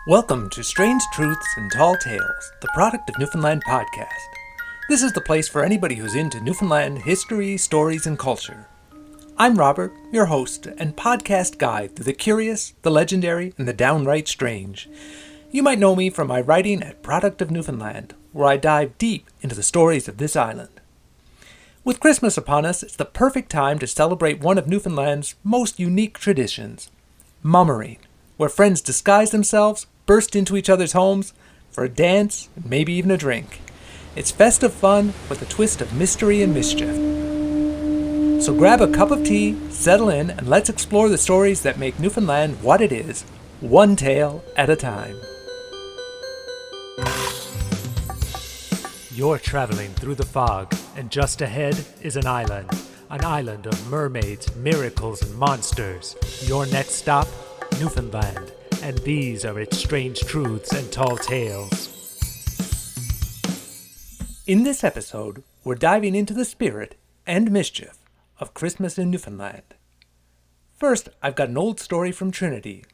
Welcome to Strange Truths and Tall Tales, the product of Newfoundland podcast. This is the place for anybody who's into Newfoundland history, stories, and culture. I'm Robert, your host and podcast guide through the curious, the legendary, and the downright strange. You might know me from my writing at Product of Newfoundland, where I dive deep into the stories of this island. With Christmas upon us, it's the perfect time to celebrate one of Newfoundland's most unique traditions, mummering, where friends disguise themselves, burst into each other's homes for a dance, and maybe even a drink. It's festive fun with a twist of mystery and mischief. So grab a cup of tea, settle in, and let's explore the stories that make Newfoundland what it is, one tale at a time. You're traveling through the fog, and just ahead is an island of mermaids, miracles, and monsters. Your next stop, Newfoundland, and these are its strange truths and tall tales. In this episode, we're diving into the spirit and mischief of Christmas in Newfoundland. First, I've got an old story from Trinity,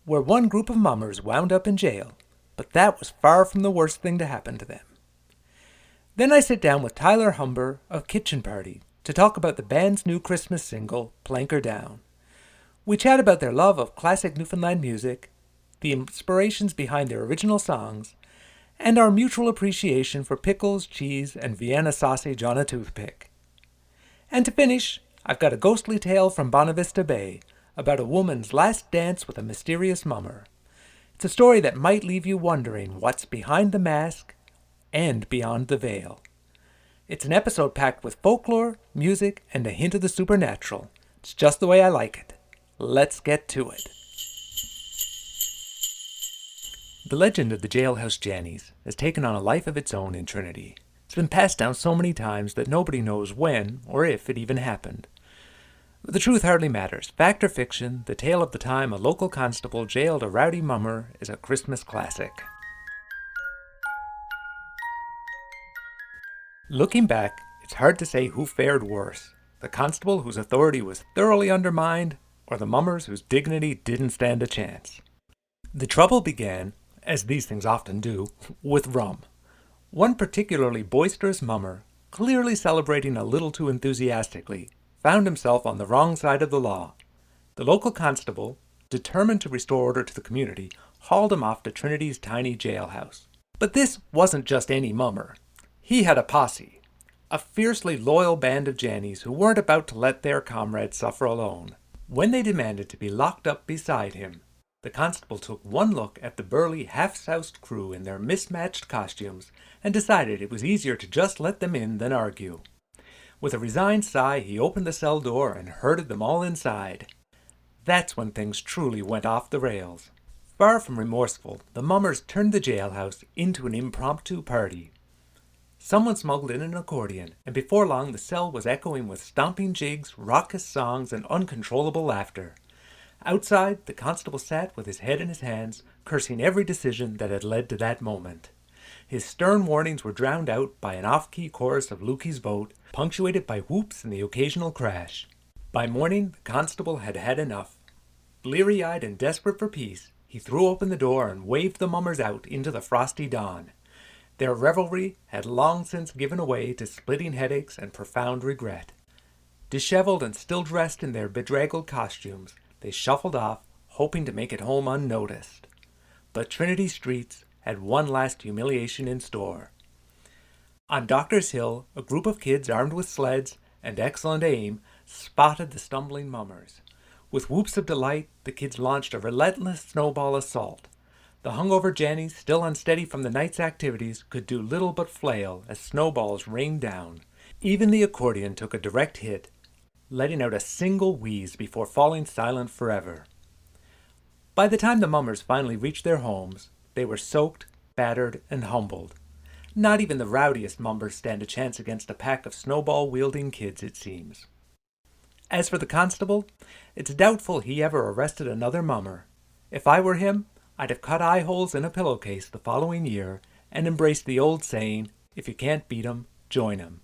where one group of mummers wound up in jail, but that was far from the worst thing to happen to them. Then I sit down with Tyler Humber of Kitchinparti to talk about the band's new Christmas single, Plank Her Down. We chat about their love of classic Newfoundland music, the inspirations behind their original songs, and our mutual appreciation for pickles, cheese, and Vienna sausage on a toothpick. And to finish, I've got a ghostly tale from Bonavista Bay about a woman's last dance with a mysterious mummer. It's a story that might leave you wondering what's behind the mask and beyond the veil. It's an episode packed with folklore, music, and a hint of the supernatural. It's just the way I like it. Let's get to it. The legend of the Jailhouse Jannies has taken on a life of its own in Trinity. It's been passed down so many times that nobody knows when or if it even happened. The truth hardly matters. Fact or fiction, the tale of the time a local constable jailed a rowdy mummer is a Christmas classic. Looking back, it's hard to say who fared worse, the constable whose authority was thoroughly undermined, or the mummers whose dignity didn't stand a chance. The trouble began, as these things often do, with rum. One particularly boisterous mummer, clearly celebrating a little too enthusiastically, found himself on the wrong side of the law. The local constable, determined to restore order to the community, hauled him off to Trinity's tiny jailhouse. But this wasn't just any mummer. He had a posse, a fiercely loyal band of Jannies who weren't about to let their comrades suffer alone. When they demanded to be locked up beside him, the constable took one look at the burly, half-soused crew in their mismatched costumes and decided it was easier to just let them in than argue. With a resigned sigh, he opened the cell door and herded them all inside. That's when things truly went off the rails. Far from remorseful, the mummers turned the jailhouse into an impromptu party. Someone smuggled in an accordion, and before long the cell was echoing with stomping jigs, raucous songs, and uncontrollable laughter. Outside, the constable sat with his head in his hands, cursing every decision that had led to that moment. His stern warnings were drowned out by an off-key chorus of Lukey's boat, punctuated by whoops and the occasional crash. By morning, the constable had had enough. Bleary-eyed and desperate for peace, he threw open the door and waved the mummers out into the frosty dawn. Their revelry had long since given way to splitting headaches and profound regret. Disheveled and still dressed in their bedraggled costumes, they shuffled off, hoping to make it home unnoticed. But Trinity streets had one last humiliation in store. On Doctor's Hill, a group of kids armed with sleds and excellent aim spotted the stumbling mummers. With whoops of delight, the kids launched a relentless snowball assault. The hungover Jannies, still unsteady from the night's activities, could do little but flail as snowballs rained down. Even the accordion took a direct hit, letting out a single wheeze before falling silent forever. By the time the mummers finally reached their homes, they were soaked, battered, and humbled. Not even the rowdiest mummers stand a chance against a pack of snowball-wielding kids, it seems. As for the constable, it's doubtful he ever arrested another mummer. If I were him, I'd have cut eye holes in a pillowcase the following year and embraced the old saying, if you can't beat 'em, join 'em.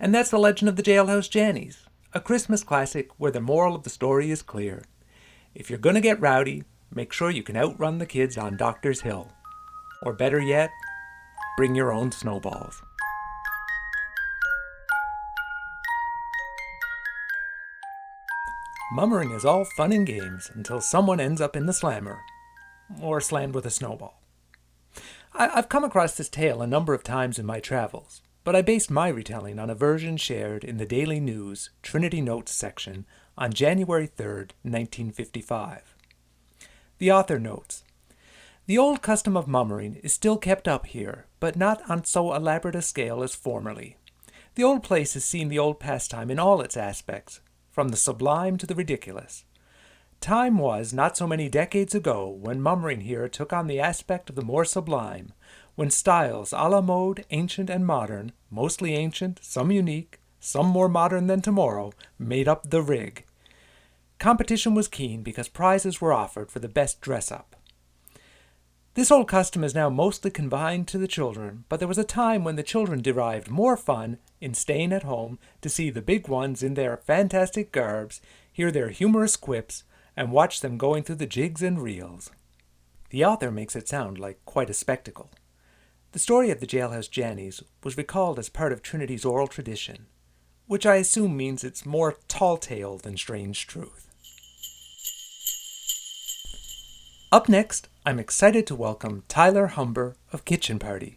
And that's the legend of the Jailhouse Jannies, a Christmas classic where the moral of the story is clear. If you're gonna get rowdy, make sure you can outrun the kids on Doctor's Hill. Or better yet, bring your own snowballs. Mummering is all fun and games until someone ends up in the slammer, or slammed with a snowball. I've come across this tale a number of times in my travels, but I based my retelling on a version shared in the Daily News Trinity Notes section on January 3rd, 1955. The author notes, "The old custom of mummering is still kept up here, but not on so elaborate a scale as formerly. The old place has seen the old pastime in all its aspects, from the sublime to the ridiculous. Time was not so many decades ago when mummering here took on the aspect of the more sublime, when styles a la mode, ancient and modern, mostly ancient, some unique, some more modern than tomorrow, made up the rig. Competition was keen because prizes were offered for the best dress-up. This old custom is now mostly confined to the children, but there was a time when the children derived more fun in staying at home to see the big ones in their fantastic garbs, hear their humorous quips, and watch them going through the jigs and reels." The author makes it sound like quite a spectacle. The story of the Jailhouse Jannies was recalled as part of Trinity's oral tradition, which I assume means it's more tall tale than strange truth. Up next, I'm excited to welcome Tyler Humber of Kitchinparti.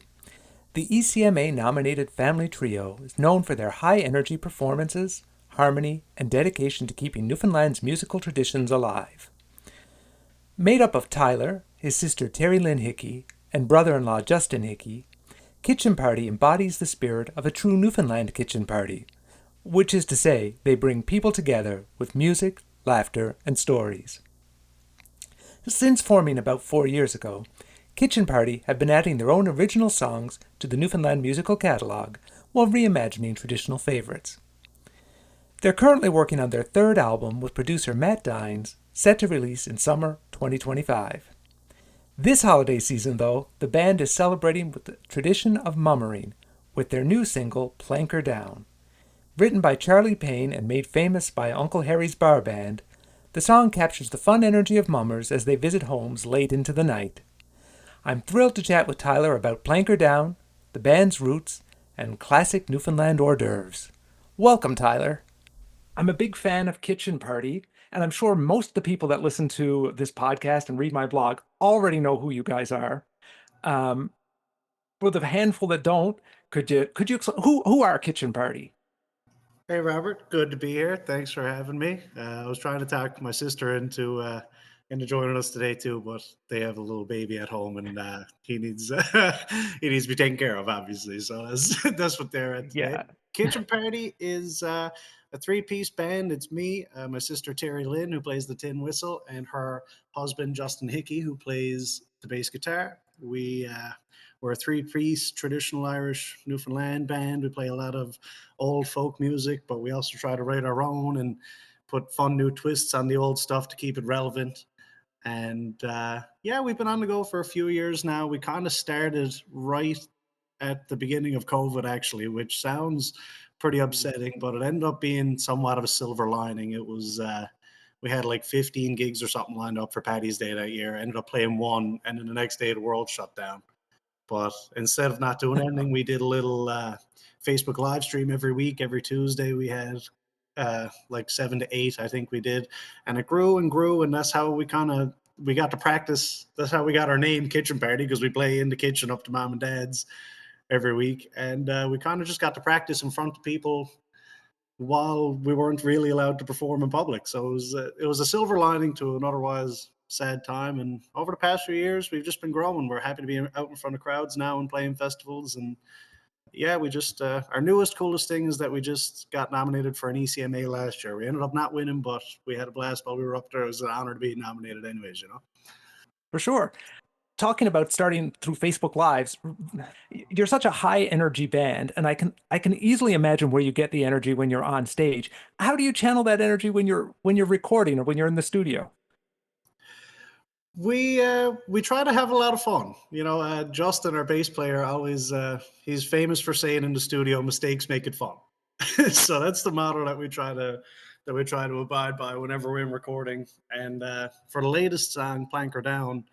The ECMA-nominated family trio is known for their high-energy performances, harmony, and dedication to keeping Newfoundland's musical traditions alive. Made up of Tyler, his sister Terri Lynn Hickey, and brother-in-law Justin Hickey, Kitchinparti embodies the spirit of a true Newfoundland kitchen party, which is to say, they bring people together with music, laughter, and stories. Since forming about 4 years ago, Kitchinparti have been adding their own original songs to the Newfoundland musical catalogue while reimagining traditional favorites. They're currently working on their third album with producer Matt Dines, set to release in summer 2025. This holiday season, though, the band is celebrating with the tradition of mummering with their new single, Planker Down. Written by Charlie Payne and made famous by Uncle Harry's Bar Band, the song captures the fun energy of mummers as they visit homes late into the night. I'm thrilled to chat with Tyler about Planker Down, the band's roots, and classic Newfoundland hors d'oeuvres. Welcome, Tyler. I'm a big fan of Kitchinparti, and I'm sure most of the people that listen to this podcast and read my blog already know who you guys are. For the handful that don't, could you explain who are Kitchinparti? Hey, Robert. Good to be here. Thanks for having me. I was trying to talk my sister into joining us today too, but they have a little baby at home, and he needs he needs to be taken care of, obviously. So that's what they're at today. Yeah. Kitchen Party is a three-piece band. It's me, my sister Terri Lynn, who plays the tin whistle, and her husband Justin Hickey, who plays the bass guitar. We're a three-piece traditional Irish Newfoundland band. We play a lot of old folk music, but we also try to write our own and put fun new twists on the old stuff to keep it relevant. And yeah, we've been on the go for a few years now. We kind of started right at the beginning of COVID, actually, which sounds pretty upsetting, but it ended up being somewhat of a silver lining. It was we had like 15 gigs or something lined up for Paddy's Day that year. Ended up playing one, and then the next day the world shut down. But instead of not doing anything, we did a little Facebook live stream every week. Every Tuesday, we had like 7 to 8, I think we did, and it grew and grew, and that's how we got to practice. That's how we got our name, Kitchinparti, because we play in the kitchen up to mom and dad's every week, and we kind of just got to practice in front of people while we weren't really allowed to perform in public. So it was a silver lining to an otherwise sad time. And over the past few years, we've just been growing. We're happy to be out in front of crowds now and playing festivals. And yeah, we just our newest coolest thing is that we just got nominated for an ECMA last year. We ended up not winning, but we had a blast while we were up there. It was an honor to be nominated, anyways. For sure. Talking about starting through Facebook Lives, you're such a high energy band, and I can easily imagine where you get the energy when you're on stage. How do you channel that energy when you're recording or when you're in the studio? We try to have a lot of fun. Justin, our bass player, always he's famous for saying in the studio, mistakes make it fun. So that's the motto that that we try to abide by whenever we're in recording. And for the latest song, Plank Her Down,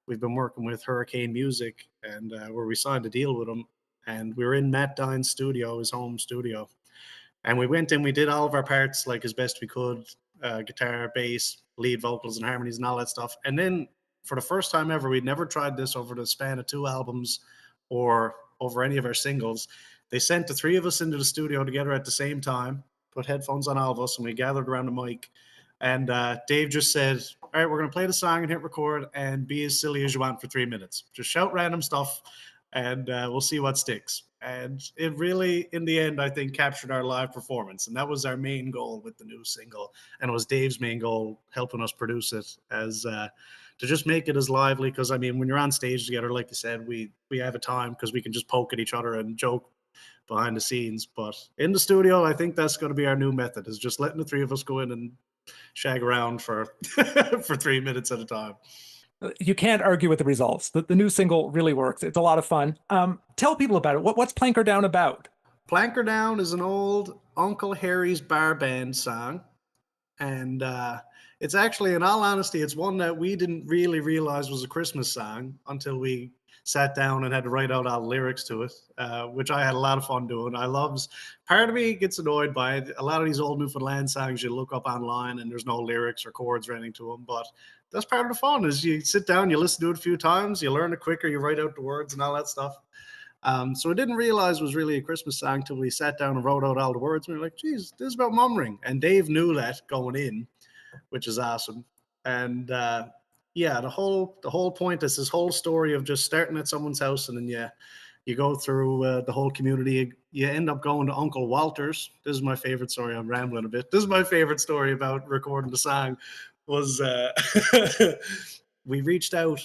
we've been working with Hurricane Music, and where we signed a deal with them. And we were in Matt Dine's studio, his home studio. And we went in, we did all of our parts like as best we could, guitar, bass, lead vocals, and harmonies, and all that stuff. And then for the first time ever, we'd never tried this over the span of 2 albums or over any of our singles. They sent the three of us into the studio together at the same time, put headphones on all of us, and we gathered around the mic. And Dave just said, all right, we're going to play the song and hit record and be as silly as you want for 3 minutes. Just shout random stuff and we'll see what sticks. And it really, in the end, I think captured our live performance. And that was our main goal with the new single. And it was Dave's main goal, helping us produce it, as to just make it as lively. Because, I mean, when you're on stage together, like you said, we have a time because we can just poke at each other and joke behind the scenes. But in the studio, I think that's going to be our new method, is just letting the three of us go in and shag around for for 3 minutes at a time. You can't argue with the results. The new single really works. It's a lot of fun. Tell people about it. What's Plank Her Down about? Plank Her Down is an old Uncle Harry's bar band song. And it's actually, in all honesty, it's one that we didn't really realize was a Christmas song until we sat down and had to write out all the lyrics to it, which I had a lot of fun doing. Part of me gets annoyed by it. A lot of these old Newfoundland songs you look up online and there's no lyrics or chords or anything to them, but that's part of the fun, is you sit down, you listen to it a few times, you learn it quicker, you write out the words and all that stuff. So I didn't realize it was really a Christmas song until we sat down and wrote out all the words. We were like, geez, this is about mum ring. And Dave knew that going in, which is awesome. And yeah, the whole point is this whole story of just starting at someone's house, and then you go through the whole community. You end up going to Uncle Walter's. This is my favorite story. I'm rambling a bit. This is my favorite story about recording the song. Was we reached out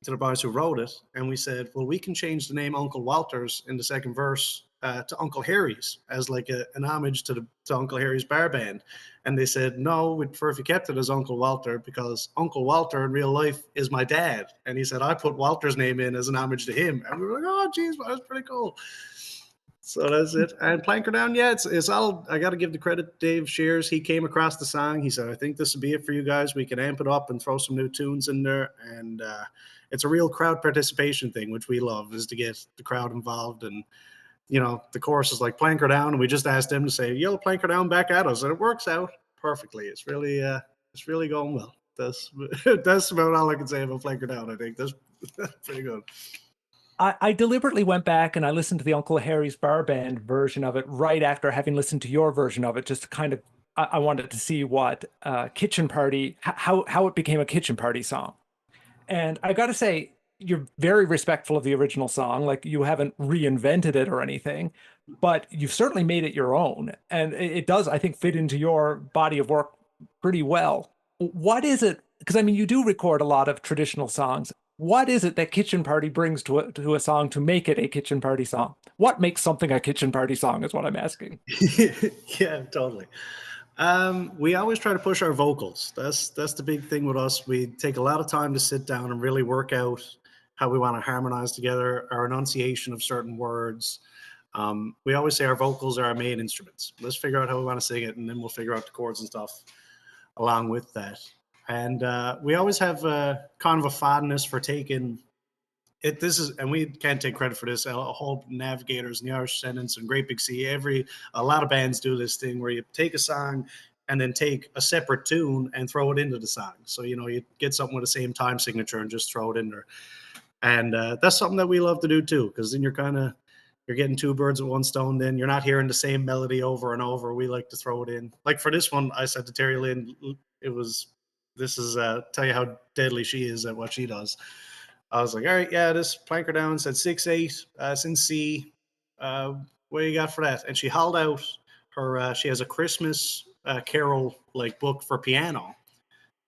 to the boys who wrote it, and we said, well, we can change the name Uncle Walter's in the second verse to Uncle Harry's, as like an homage to Uncle Harry's bar band. And they said, no, we'd prefer if you kept it as Uncle Walter, because Uncle Walter in real life is my dad. And he said, I put Walter's name in as an homage to him. And we were like, oh, geez, well, that's pretty cool. So that's it. And Plank Her Down, yeah, it's all, I got to give the credit to Dave Shears. He came across the song. He said, I think this would be it for you guys. We can amp it up and throw some new tunes in there. And it's a real crowd participation thing, which we love, is to get the crowd involved. And, you know, the chorus is like Plank Her Down. And we just asked them to say, yo, Plank Her Down back at us. And it works out perfectly. It's really going well. That's about all I can say about Plank Her Down. I think that's pretty good. I deliberately went back and I listened to the Uncle Harry's bar band version of it right after having listened to your version of it, just to kind of, I wanted to see what Kitchen Party, how it became a Kitchen Party song. And I got to say, you're very respectful of the original song. Like, you haven't reinvented it or anything, but you've certainly made it your own. And it does, I think, fit into your body of work pretty well. What is it? Because I mean, you do record a lot of traditional songs. What is it that Kitchen Party brings to a song to make it a Kitchen Party song? What makes something a Kitchen Party song is what I'm asking. Yeah, totally. We always try to push our vocals. That's the big thing with us. We take a lot of time to sit down and really work out how we want to harmonize together, our enunciation of certain words. We always say our vocals are our main instruments. Let's figure out how we want to sing it, and then we'll figure out the chords and stuff along with that. And we always have kind of a fondness for taking it. And we can't take credit for this. A whole Navigators and the Irish Descendants and Great Big Sea. A lot of bands do this thing where you take a song and then take a separate tune and throw it into the song. So, you know, you get something with the same time signature and just throw it in there. And that's something that we love to do too, because then you're getting two birds with one stone. Then you're not hearing the same melody over and over. We like to throw it in. Like for this one, I said to Terri Lynn, this is tell you how deadly she is at what she does. I was like, all right, yeah, this Plank Her Down said 6/8. It's in C. What do you got for that? And she hauled out her. She has a Christmas carol like book for piano,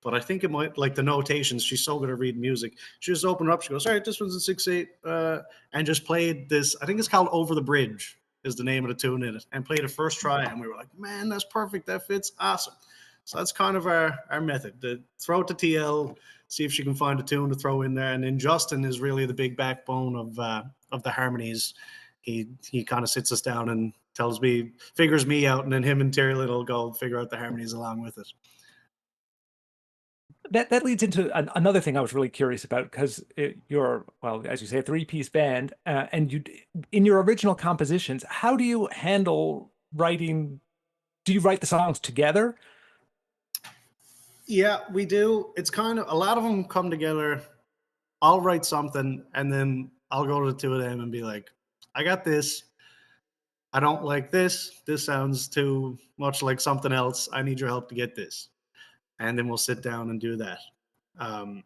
but I think it might, like the notations. She's so good at reading music. She just opened it up. She goes, all right, this one's in 6/8, and just played this. I think it's called Over the Bridge is the name of the tune in it, and played it first try. And we were like, man, that's perfect. That fits awesome. So that's kind of our method. To throw it to TL, see if she can find a tune to throw in there. And then Justin is really the big backbone of the harmonies. He kind of sits us down and figures me out, and then him and Terri Lynn will go figure out the harmonies along with it. That leads into another thing I was really curious about, because you're, well, as you say, a three-piece band, and you, in your original compositions, how do you handle writing? Do you write the songs together? Yeah, we do. It's kind of, a lot of them come together. I'll write something, and then I'll go to the two of them and be like, I got this. I don't like this. This sounds too much like something else. I need your help to get this. And then we'll sit down and do that. Um,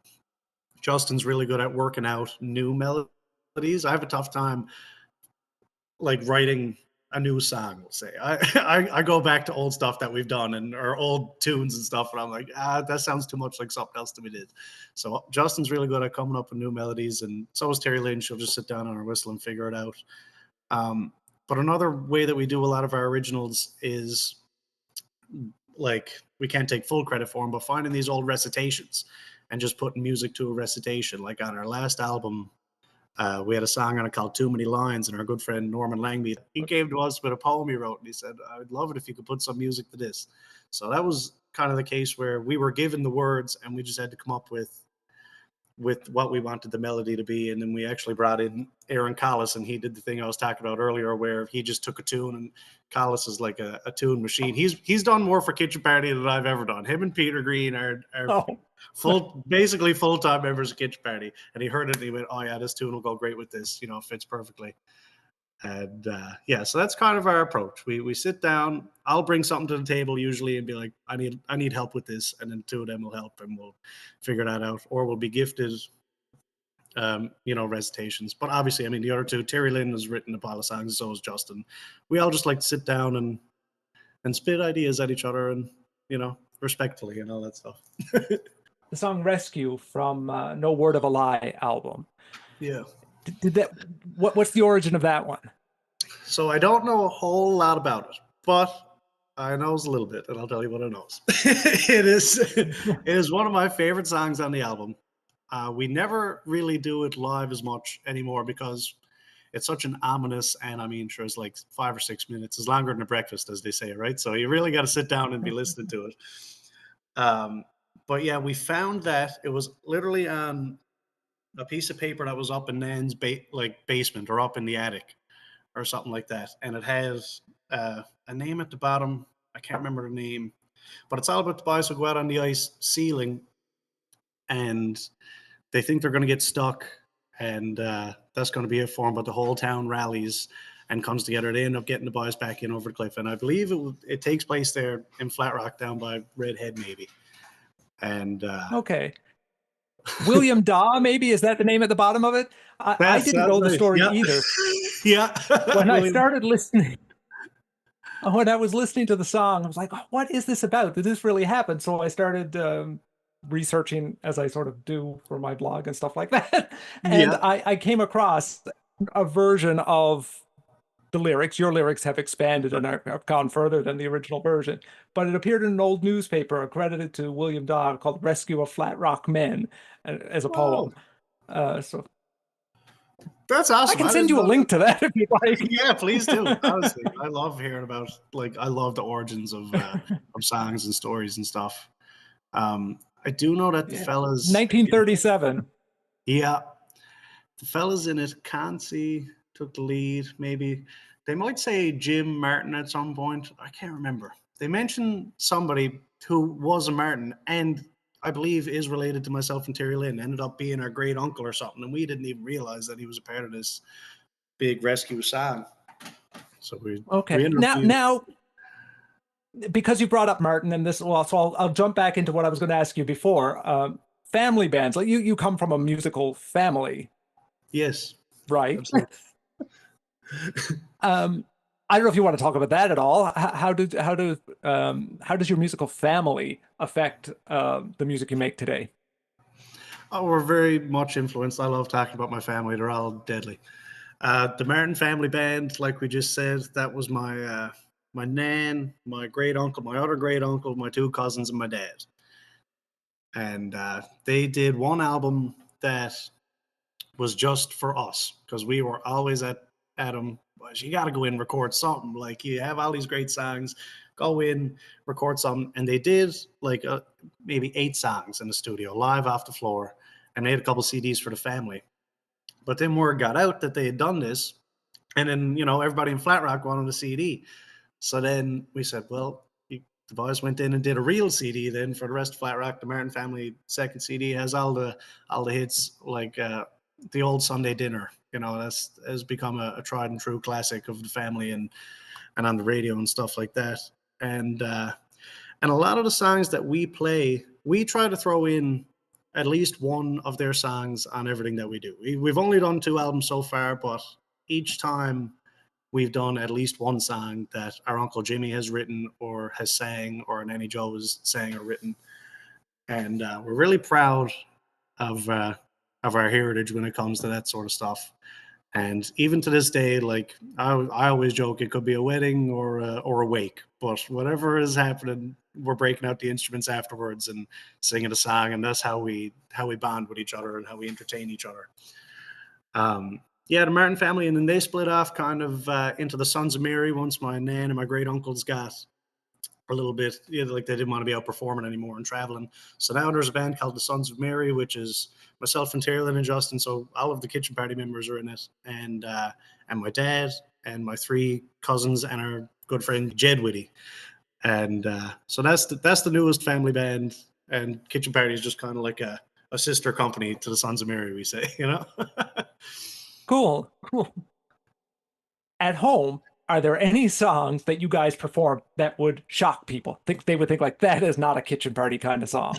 Justin's really good at working out new melodies. I have a tough time like writing a new song. We'll say I go back to old stuff that we've done and or old tunes and stuff, and I'm like, that sounds too much like something else that we did. So Justin's really good at coming up with new melodies, and so is Terri Lynn. She'll just sit down on her whistle and figure it out. But another way that we do a lot of our originals is like, we can't take full credit for them, but finding these old recitations and just putting music to a recitation. Like on our last album, we had a song on it called Too Many Lines, and our good friend Norman Langby, he came to us with a poem he wrote, and he said, I would love it if you could put some music to this. So that was kind of the case where we were given the words and we just had to come up with what we wanted the melody to be. And then we actually brought in Aaron Collis, and he did the thing I was talking about earlier where he just took a tune, and Collis is like a tune machine. He's done more for Kitchinparti than I've ever done. Him and Peter Green are basically full-time members of Kitchinparti. And he heard it and he went, oh yeah, this tune will go great with this, it fits perfectly. And yeah, so that's kind of our approach. We sit down, I'll bring something to the table usually and be like, I need help with this, and then two of them will help and we'll figure that out, or we'll be gifted recitations. But obviously, I mean, the other two, Terri Lynn has written a pile of songs, so has Justin. We all just like to sit down and spit ideas at each other, and respectfully and all that stuff. The song Rescue from No Word of a Lie album. Yeah. Did that, what's the origin of that one? So I don't know a whole lot about it, but I knows a little bit, and I'll tell you what I knows. It is one of my favorite songs on the album. We never really do it live as much anymore because it's such an ominous, and I mean, sure, it's like 5 or 6 minutes. It's longer than a breakfast, as they say, right? So you really got to sit down and be listening to it. But yeah, we found that it was literally on a piece of paper that was up in Nan's basement or up in the attic or something like that, and it has a name at the bottom. I can't remember the name, but it's all about the boys who go out on the ice sealing, and they think they're going to get stuck, and that's going to be it for them. But the whole town rallies and comes together. They end up getting the boys back in over the cliff, and I believe it takes place there in Flat Rock down by Redhead, maybe. And okay. William Daw, maybe, is that the name at the bottom of it? I didn't know the story either. Yeah. When I started listening, when I was listening to the song, I was like, what is this about? Did this really happen? So I started researching, as I sort of do for my blog and stuff like that. And I came across a version of the lyrics. Your lyrics have expanded and have gone further than the original version. But it appeared in an old newspaper accredited to William Daw called Rescue of Flat Rock Men as a poem. So that's awesome. I can send you a link to that if you'd like. Yeah, please do. Honestly, I love hearing about, I love the origins of songs and stories and stuff. I do know that the fellas 1937. Yeah. The fellas in it, Kansi took the lead, maybe. They might say Jim Martin at some point. I can't remember. They mentioned somebody who was a Martin and I believe is related to myself and Terri Lynn, ended up being our great uncle or something, and we didn't even realize that he was a part of this big rescue song. So we now because you brought up Martin and this, so I'll jump back into what I was going to ask you before. Family bands, like you come from a musical family. Yes. Right. I don't know if you want to talk about that at all. How does your musical family affect the music you make today? Oh, we're very much influenced. I love talking about my family. They're all deadly. The Martin family band, like we just said, that was my my nan, my great uncle, my other great uncle, my two cousins, and my dad. And they did one album that was just for us because we were always at them boys, you got to go in and record something. Like, you have all these great songs, go in, record something. And they did like maybe 8 songs in the studio, live off the floor, and made a couple CDs for the family. But then word got out that they had done this, and then, everybody in Flat Rock wanted a CD. So then we said, well, the boys went in and did a real CD then for the rest of Flat Rock. The Martin Family second CD has all the hits, like the old Sunday Dinner. That's has become a tried and true classic of the family, and on the radio and stuff like that. And a lot of the songs that we play, we try to throw in at least one of their songs on everything that we do. We've only done 2 albums so far, but each time we've done at least one song that our Uncle Jimmy has written or has sang, or Nanny Joe has sang or written. And we're really proud of our heritage when it comes to that sort of stuff. And even to this day, like I always joke, it could be a wedding or a wake, but whatever is happening, we're breaking out the instruments afterwards and singing a song, and that's how we bond with each other and how we entertain each other. Yeah, the Martin family, and then they split off kind of into the Sons of Mary once my nan and my great uncles got a little bit, like they didn't want to be out performing anymore and traveling. So now there's a band called the Sons of Mary, which is myself and Terri Lynn and Justin. So all of the Kitchenparti members are in it, and my dad and my 3 cousins and our good friend Jed Whitty. And so that's the newest family band, and Kitchenparti is just kind of like a sister company to the Sons of Mary, we say, Cool. At home, are there any songs that you guys perform that would shock people? They would think like, that is not a Kitchenparti kind of song.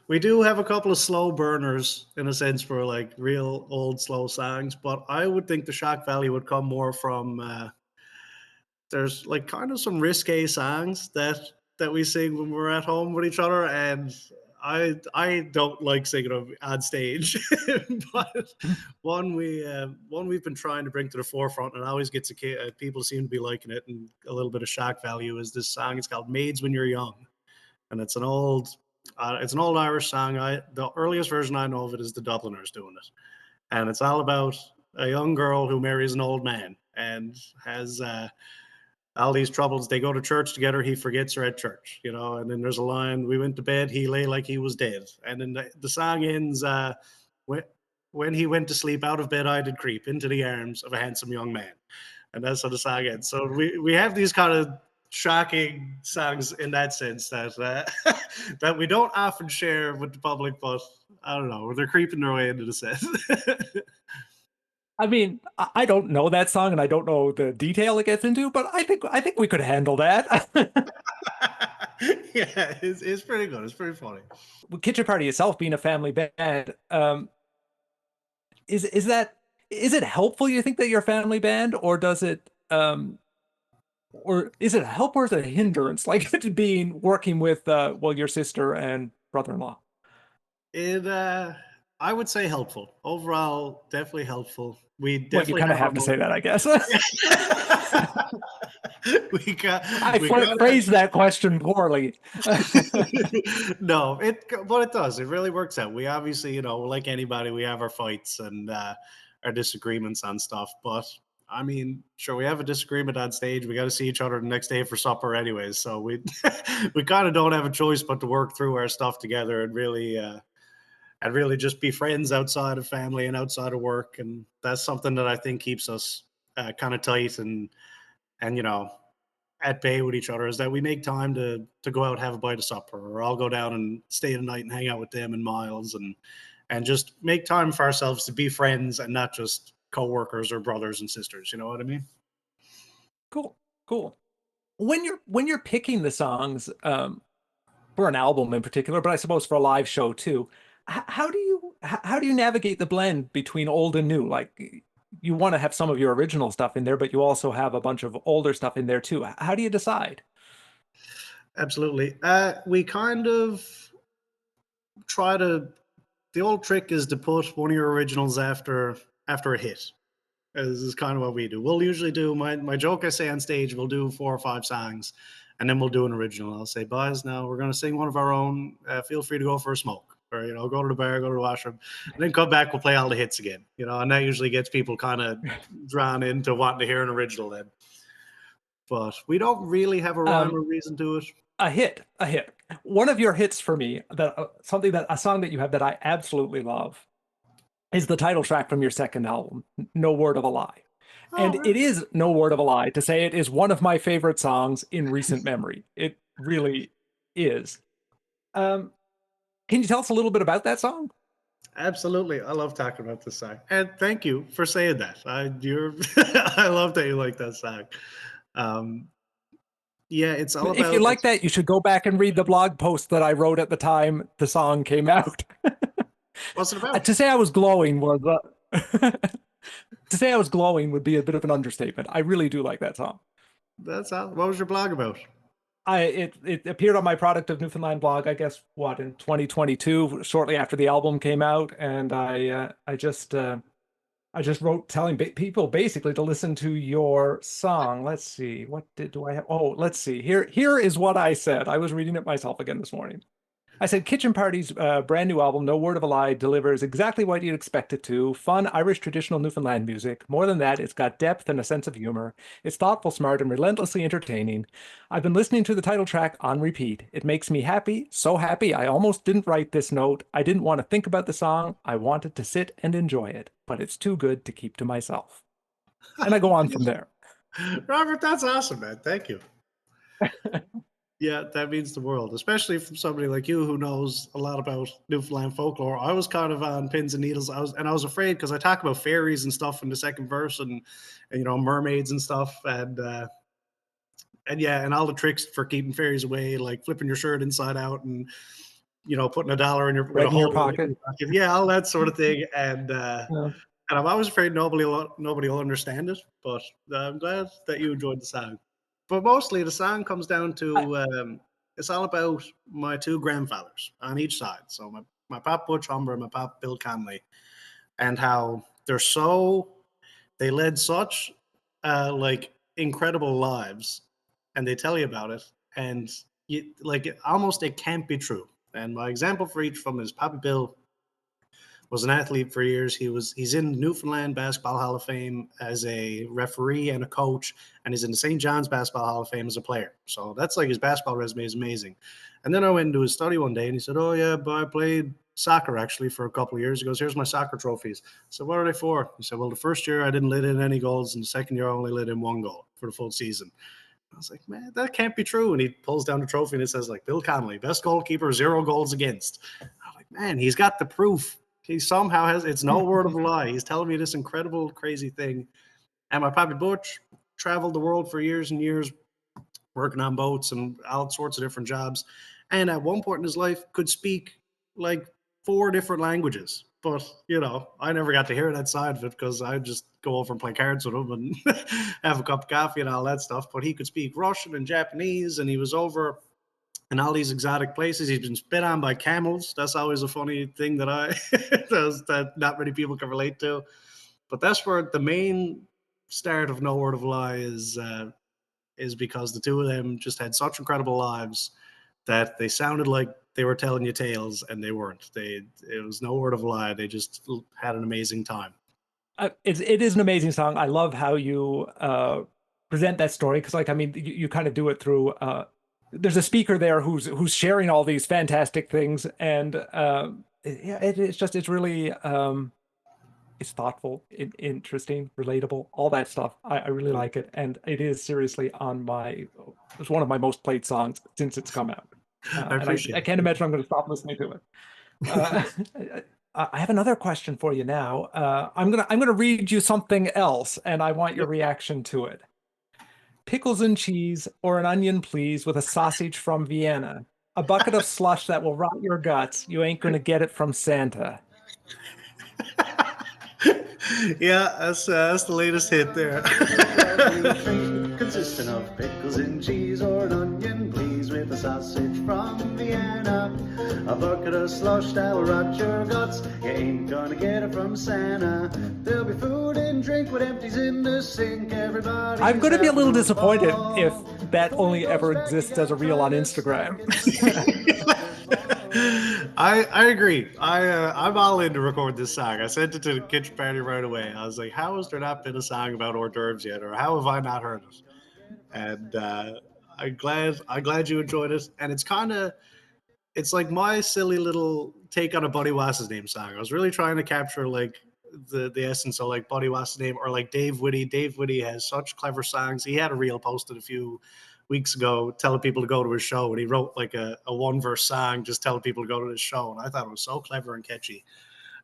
We do have a couple of slow burners in a sense for like real old slow songs, but I would think the shock value would come more from there's like kind of some risque songs that we sing when we're at home with each other, and I don't like singing them on stage. But one we've been trying to bring to the forefront, and always gets people seem to be liking it, and a little bit of shock value, is this song. It's called "Maids When You're Young," and it's an old Irish song. The earliest version I know of it is the Dubliners doing it, and it's all about a young girl who marries an old man and has all these troubles. They go to church together. He forgets her at church, and then there's a line, "We went to bed, he lay like he was dead." And then the song ends, when he went to sleep, out of bed I did creep into the arms of a handsome young man. And that's how the song ends. So we have these kind of shocking songs in that sense that that we don't often share with the public, but I don't know, they're creeping their way into the set. I mean, I don't know that song, and I don't know the detail it gets into, but I think we could handle that. Yeah, it's pretty good. It's pretty funny. Kitchenparti itself being a family band, is it helpful, you think, that you're a family band, or does it or is it a help, or is it a hindrance, like working with your sister and brother-in-law? I would say helpful. Overall, definitely helpful. We Well, you definitely kind of have have to say that, I guess. I phrased that question poorly. No, but it does. It really works out. We obviously, like anybody, we have our fights and our disagreements on stuff. But I mean, sure, we have a disagreement on stage. We got to see each other the next day for supper, anyways. So we we kind of don't have a choice but to work through our stuff together and really just be friends outside of family and outside of work. And that's something that I think keeps us kind of tight and at bay with each other, is that we make time to go out and have a bite of supper, or I'll go down and stay the night and hang out with them and Miles, and just make time for ourselves to be friends and not just co-workers or brothers and sisters. You know what I mean? Cool. When you're picking the songs for an album in particular, but I suppose for a live show too, how do you navigate the blend between old and new? Like, you want to have some of your original stuff in there, but you also have a bunch of older stuff in there too. How do you decide? Absolutely. We kind of try to. The old trick is to put one of your originals after a hit. This is kind of what we do. We'll usually do my joke I say on stage. We'll do 4 or 5 songs, and then we'll do an original. I'll say, "Boys, now we're going to sing one of our own. Feel free to go for a smoke." or go to the bar, go to the washroom, and then come back. We'll play all the hits again, and that usually gets people kind of drawn into wanting to hear an original then. But we don't really have a rhyme or reason to it. A hit. One of your hits for me, a song that you have that I absolutely love, is the title track from your second album, No Word of a Lie. And Really? it is no word of a lie to say it is one of my favorite songs in recent memory. It really is. Can you tell us a little bit about that song? Absolutely. I love talking about this song. And thank you for saying that. I love that you like that song. Yeah, it's all If you about like that, you should go back and read the blog post that I wrote at the time the song came out. What's it about? To say I was glowing was to say I was glowing would be a bit of an understatement. I really do like that song. That's all. What was your blog about? It appeared on my Product of Newfoundland blog, I guess, in 2022, shortly after the album came out, and I just wrote telling people basically to listen to your song. Let's see, do I have? Oh, let's see. Here is what I said. I was reading it myself again this morning. I said, Kitchinparti's brand new album, No Word of a Lie, delivers exactly what you'd expect it to. Fun Irish traditional Newfoundland music. More than that, it's got depth and a sense of humor. It's thoughtful, smart, and relentlessly entertaining. I've been listening to the title track on repeat. It makes me happy, so happy I almost didn't write this note. I didn't want to think about the song. I wanted to sit and enjoy it, but it's too good to keep to myself. And I go on from there. Robert, that's awesome, man. Thank you. Yeah, that means the world, especially from somebody like you who knows a lot about Newfoundland folklore. I was kind of on pins and needles. I was afraid because I talk about fairies and stuff in the second verse, and mermaids and stuff, and all the tricks for keeping fairies away, like flipping your shirt inside out and putting $1 in right in your pocket. Yeah, all that sort of thing. And Yeah. and I'm always afraid nobody will understand it. But I'm glad that you enjoyed the song. But mostly the song comes down to it's all about my two grandfathers on each side. So my pop Butch Humber and my pop Bill Conley, and how they led such like incredible lives, and they tell you about it, and it can't be true. And my example for each of them is Papa Bill was an athlete for years. He's in Newfoundland Basketball Hall of Fame as a referee and a coach, and he's in the St. John's Basketball Hall of Fame as a player. So that's like his basketball resume is amazing. And then I went into his study one day and he said, "Oh yeah, but I played soccer actually for a couple of years." He goes, "Here's my soccer trophies." So what are they for? He said, "Well, the first year I didn't let in any goals, and the second year I only let in one goal for the full season." I was like, "Man, that can't be true." And he pulls down the trophy and it says like Bill Conley, best goalkeeper, 0 goals against. I'm like, man, he's got the proof. He somehow has, it's no word of a lie. He's telling me this incredible, crazy thing. And my Pappy Butch traveled the world for years and years, working on boats and all sorts of different jobs. And at one point in his life could speak like 4 different languages. But, I never got to hear that side of it because I just go over and play cards with him and have a cup of coffee and all that stuff. But he could speak Russian and Japanese, and he was over in all these exotic places. He's been spit on by camels. That's always a funny thing that that not many people can relate to. But that's where the main start of No Word of a Lie is because the two of them just had such incredible lives that they sounded like they were telling you tales, and they weren't. It was no word of a lie. They just had an amazing time. It is an amazing song. I love how you present that story because, you kind of do it through. There's a speaker there who's sharing all these fantastic things, and it's really it's thoughtful, interesting, relatable, all that stuff. I really like it, and it is seriously it's one of my most played songs since it's come out. I appreciate I can't imagine I'm going to stop listening to it. I have another question for you now. I'm gonna read you something else, and I want your reaction to it. Pickles and cheese, or an onion, please, with a sausage from Vienna. A bucket of slush that will rot your guts. You ain't gonna get it from Santa. Yeah, that's the latest hit there. Consisting of pickles and cheese, or an onion, please, with a sausage from Vienna. A bucket of slush that will rot your guts. You ain't gonna get it from Santa. There'll be food and drink with empties in the sink. Everybody. I'm gonna be a little disappointed if that only ever exists as a reel on Instagram. I agree. I'm all in to record this song. I sent it to the kitchen party right away. I was like, how has there not been a song about hors d'oeuvres yet, or how have I not heard it? And I'm glad you enjoyed it. And it's like my silly little take on a Buddy Wass's name song. I was really trying to capture like the essence of like Buddy Wass's name, or like Dave Whitty. Dave Whitty has such clever songs. He had a reel posted a few weeks ago telling people to go to his show, and he wrote like a one verse song just telling people to go to his show. And I thought it was so clever and catchy,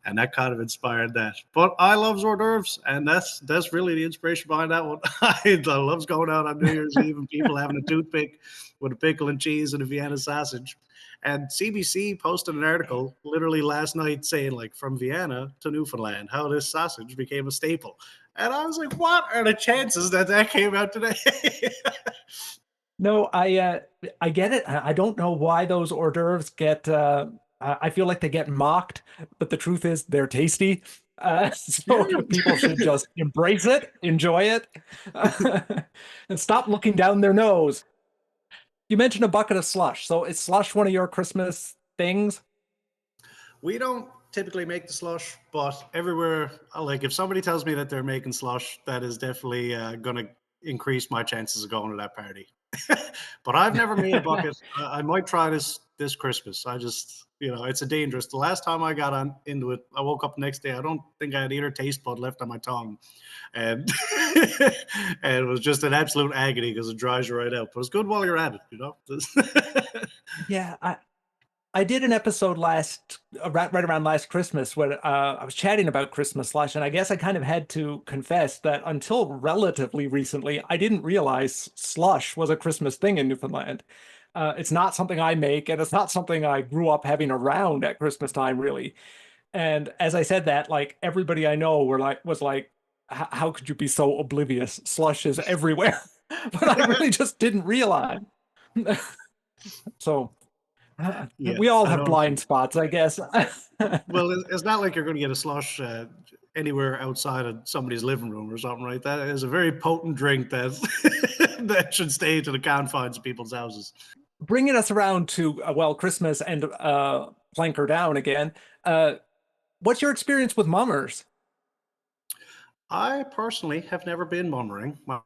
and that kind of inspired that. But I love hors d'oeuvres, and that's really the inspiration behind that one. I love going out on New Year's Eve and people having a toothpick with a pickle and cheese and a Vienna sausage. And CBC posted an article literally last night saying, like, from Vienna to Newfoundland, how this sausage became a staple. And I was like, what are the chances that that came out today? No, I get it. I don't know why those hors d'oeuvres get. I feel like they get mocked, but the truth is they're tasty. So people should Yeah. just embrace it, enjoy it, and stop looking down their nose. You mentioned a bucket of slush. So is slush one of your Christmas things? We don't typically make the slush, but everywhere, like if somebody tells me that they're making slush, that is definitely going to increase my chances of going to that party. But I've never made a bucket. I might try this Christmas. I just, it's a dangerous. The last time I got on into it, I woke up the next day. I don't think I had either taste bud left on my tongue, and and it was just an absolute agony because it dries you right out. But it's good while you're at it. Yeah, I did an episode right around last Christmas when I was chatting about Christmas slush, and I guess I kind of had to confess that until relatively recently, I didn't realize slush was a Christmas thing in Newfoundland. It's not something I make, and it's not something I grew up having around at Christmas time, really. And as I said that, like everybody I know was like, How could you be so oblivious? Slush is everywhere." But I really just didn't realize. So. Yeah, We all I have don't. blind spots, I guess. Well, it's not like you're going to get a slush anywhere outside of somebody's living room or something, right? That is a very potent drink that that should stay to the confines of people's houses. Bringing us around to, well, Christmas and Planker Down again. Uh, what's your experience with mummers? I personally have never been mummering. My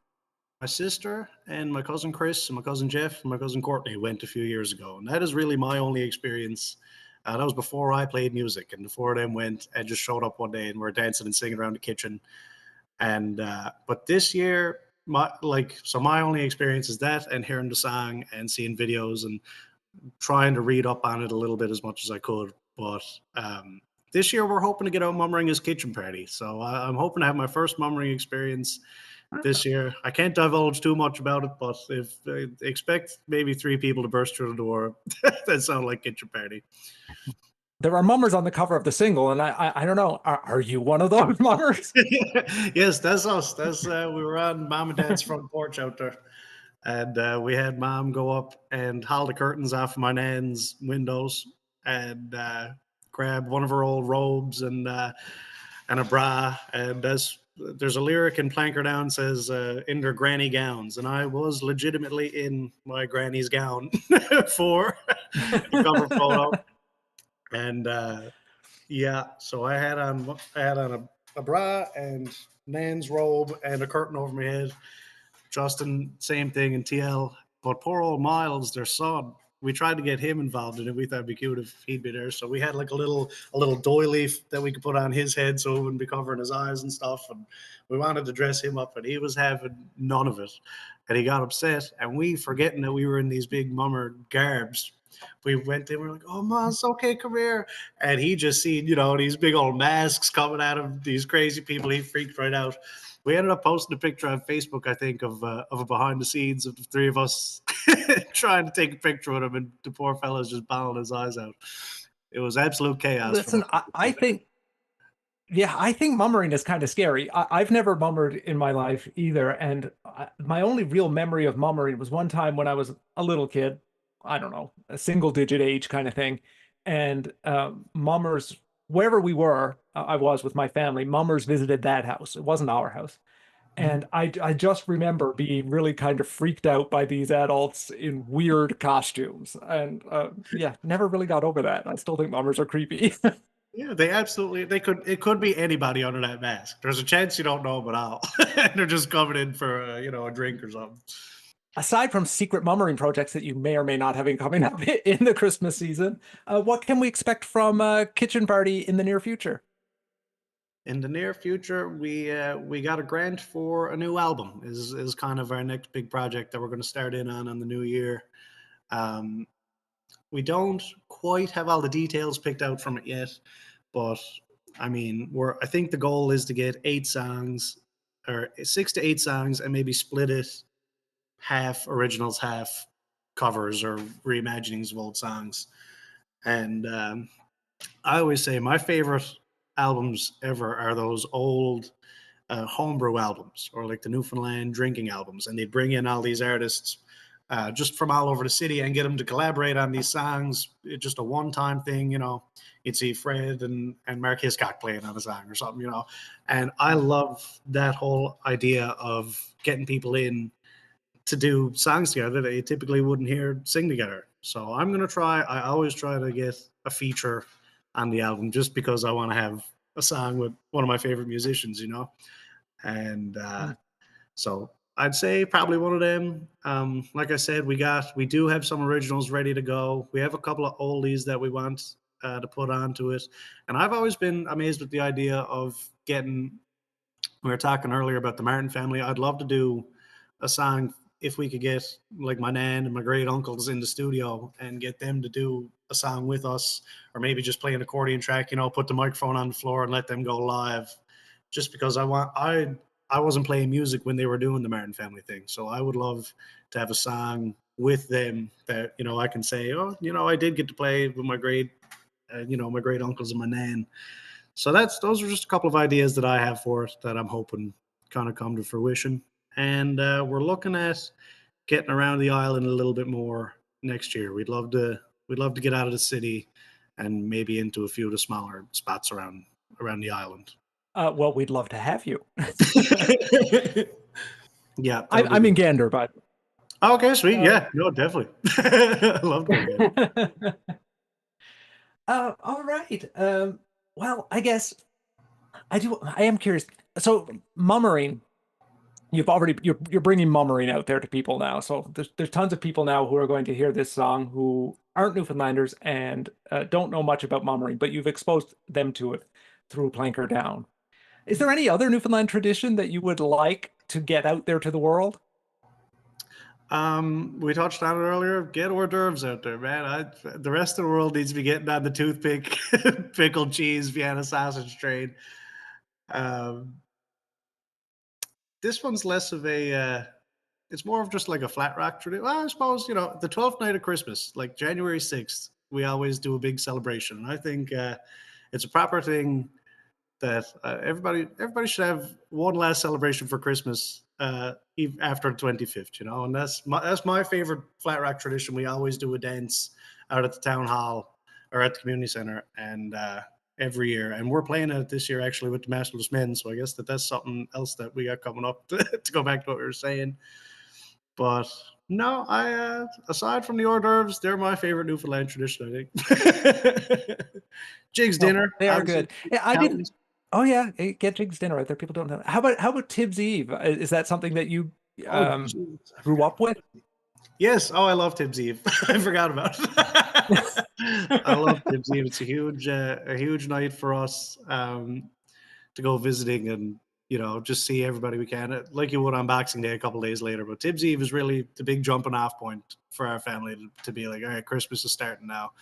sister and my cousin Chris and my cousin Jeff and my cousin Courtney went a few years ago, and that is really my only experience. That was before I played music, and before them went and just showed up one day and we're dancing and singing around the kitchen. And but this year, my only experience is that and hearing the song and seeing videos and trying to read up on it a little bit as much as I could. But this year we're hoping to get out mummering as kitchen party. So I'm hoping to have my first mummering experience this year. I can't divulge too much about it, but if expect maybe 3 people to burst through the door that sound like kitchen party. There are mummers on the cover of the single, and I don't know. Are you one of those mummers? Yes, that's us. That's we were on mom and dad's front porch out there, and we had mom go up and haul the curtains off of my nan's windows and grab one of her old robes and a bra. And there's a lyric in Planker Down says in their granny gowns, and I was legitimately in my granny's gown for a cover photo. And yeah, so I had on a bra and Nan's robe and a curtain over my head. Justin, same thing in TL. But poor old Miles, their son, we tried to get him involved in it. We thought it'd be cute if he'd be there. So we had like a little doily that we could put on his head so it wouldn't be covering his eyes and stuff. And we wanted to dress him up, and he was having none of it. And he got upset. And we, forgetting that we were in these big mummer garbs, we went in, we were like, "Oh, Ma, it's okay, come here." And he just seen, these big old masks coming at him, these crazy people. He freaked right out. We ended up posting a picture on Facebook, I think, of a behind the scenes of the 3 of us trying to take a picture with him, and the poor fella's just bawling his eyes out. It was absolute chaos for Listen, most I people. think, yeah, I think mummering is kind of scary. I've never mummered in my life either, and my only real memory of mummering was one time when I was a little kid. I don't know, a single digit age kind of thing, and wherever we were, I was with my family. Mummers visited that house. It wasn't our house, And I just remember being really kind of freaked out by these adults in weird costumes. And yeah, never really got over that. I still think mummers are creepy. Yeah, they absolutely they could it could be anybody under that mask. There's a chance you don't know them at all. And they're just coming in for a drink or something. Aside from secret mummering projects that you may or may not have coming up in the Christmas season, what can we expect from Kitchenparti in the near future? In the near future, we got a grant for a new album. Is kind of our next big project that we're going to start in on the new year. Um, we don't quite have all the details picked out from it yet, but I mean, I think the goal is to get 8 songs or 6 to 8 songs and maybe split it half originals, half covers or reimaginings of old songs. And I always say my favorite albums ever are those old homebrew albums or like the Newfoundland drinking albums. And they bring in all these artists just from all over the city and get them to collaborate on these songs. It's just a one-time thing, You'd see Fred and Mark Hiscock playing on a song or something. And I love that whole idea of getting people in to do songs together that you typically wouldn't hear sing together. So I'm gonna try. I always try to get a feature on the album just because I want to have a song with one of my favorite musicians. And so I'd say probably one of them. Like I said, we do have some originals ready to go. We have a couple of oldies that we want to put onto it, and I've always been amazed with the idea of getting. We were talking earlier about the Martin family. I'd love to do a song if we could get like my nan and my great uncles in the studio and get them to do a song with us, or maybe just play an accordion track, put the microphone on the floor and let them go live. Just because I wasn't playing music when they were doing the Martin family thing. So I would love to have a song with them that, I can say, oh, I did get to play with my my great uncles and my nan. So those are just a couple of ideas that I have for it that I'm hoping kind of come to fruition. And we're looking at getting around the island a little bit more next year. We'd love to get out of the city and maybe into a few of the smaller spots around the island. Well, we'd love to have you. Yeah, I'm in Gander, but okay, sweet. Yeah, no, definitely. I love going again. All right. Well, I guess I am curious. So, mummering, you're bringing mummering out there to people now. So there's tons of people now who are going to hear this song who aren't Newfoundlanders and don't know much about mummering, but you've exposed them to it through Planker Down. Is there any other Newfoundland tradition that you would like to get out there to the world? We touched on it earlier. Get hors d'oeuvres out there, man. The rest of the world needs to be getting on the toothpick, pickled cheese, Vienna sausage train. Um, this one's less of it's more of just like a flat rock tradition. Well, I suppose, the 12th night of Christmas, like January 6th, we always do a big celebration. And I think it's a proper thing that everybody should have one last celebration for Christmas after the 25th, and that's my favorite flat rock tradition. We always do a dance out at the town hall or at the community center, and every year, and we're playing it this year actually with the Masterless Men. So I guess that's something else that we got coming up to go back to what we were saying. But no, I aside from the hors d'oeuvres, they're my favorite Newfoundland tradition, I think. Jigs No, dinner, they are obviously. good. Yeah, I didn't. Oh yeah, get Jig's dinner out there. People don't know. How about Tibbs Eve? Is that something that you Oh, geez, I grew forgot. up with? Yes. Oh, I love Tibbs Eve. I forgot about it. I love Tibbs Eve. It's a huge night for us to go visiting and just see everybody we can, like you would on Boxing Day a couple days later. But Tibbs Eve is really the big jumping off point for our family to be like, all right, Christmas is starting now.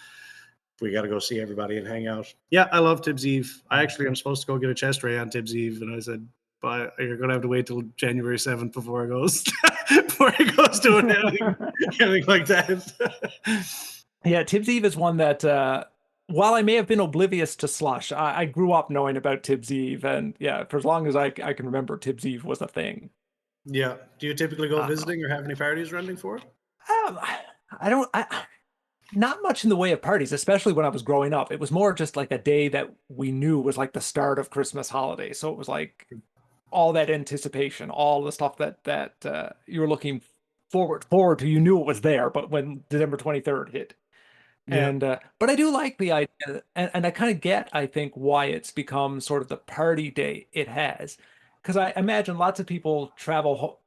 We got to go see everybody and hang out. Yeah, I love Tibbs Eve. I actually am supposed to go get a chest ray on Tibbs Eve, and I said, but you're gonna have to wait till January 7th before it goes doing anything like that. Yeah, Tibbs Eve is one that while I may have been oblivious to slush, I grew up knowing about Tibbs Eve, and yeah, for as long as I can remember, Tibbs Eve was a thing. Yeah. Do you typically go Uh, visiting or have any parties running for it? um, I don't. Not much in the way of parties, especially when I was growing up. It was more just like a day that we knew was like the start of Christmas holiday. So it was like all that anticipation, all the stuff that you were looking forward to. You knew it was there, but when December 23rd hit. Yeah, But I do like the idea, and I kind of get, I think, why it's become sort of the party day it has. Because I imagine lots of people travel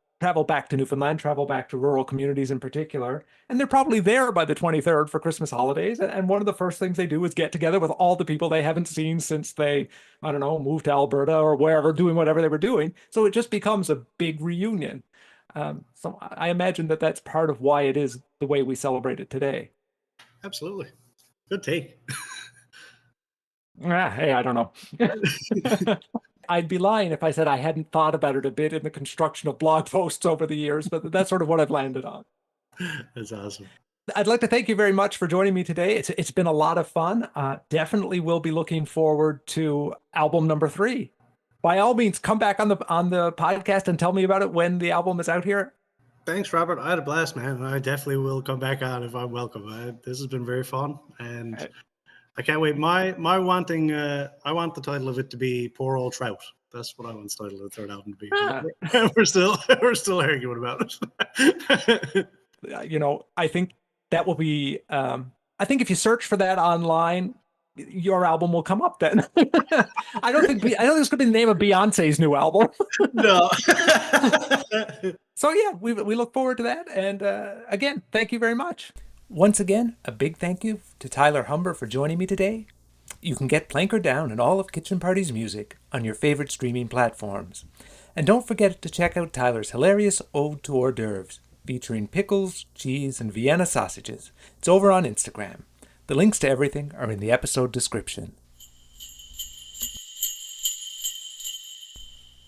back to Newfoundland, travel back to rural communities in particular, and they're probably there by the 23rd for Christmas holidays. And one of the first things they do is get together with all the people they haven't seen since they, I don't know, moved to Alberta or wherever, doing whatever they were doing. So it just becomes a big reunion. So I imagine that that's part of why it is the way we celebrate it today. absolutely. Good take. Hey, I don't know. I'd be lying if I said I hadn't thought about it a bit in the construction of blog posts over the years, but that's sort of what I've landed on. That's awesome. I'd like to thank you very much for joining me today. It's been a lot of fun. Definitely will be looking forward to album number 3. By all means, come back on the podcast and tell me about it when the album is out here. Thanks, Robert. I had a blast, man. I definitely will come back on if I'm welcome. This has been very fun, and I can't wait. My wanting, I want the title of it to be "Poor Old Trout." That's what I want the title of the third album to be. Ah. We're still arguing about it. I think that will be. I think if you search for that online, your album will come up. Then I don't think it's going to be the name of Beyonce's new album. No. So yeah, we look forward to that. And again, thank you very much. Once again, a big thank you to Tyler Humber for joining me today. You can get Planker Down and all of Kitchinparti's music on your favorite streaming platforms. And don't forget to check out Tyler's hilarious Ode to Hors d'oeuvres, featuring pickles, cheese, and Vienna sausages. It's over on Instagram. The links to everything are in the episode description.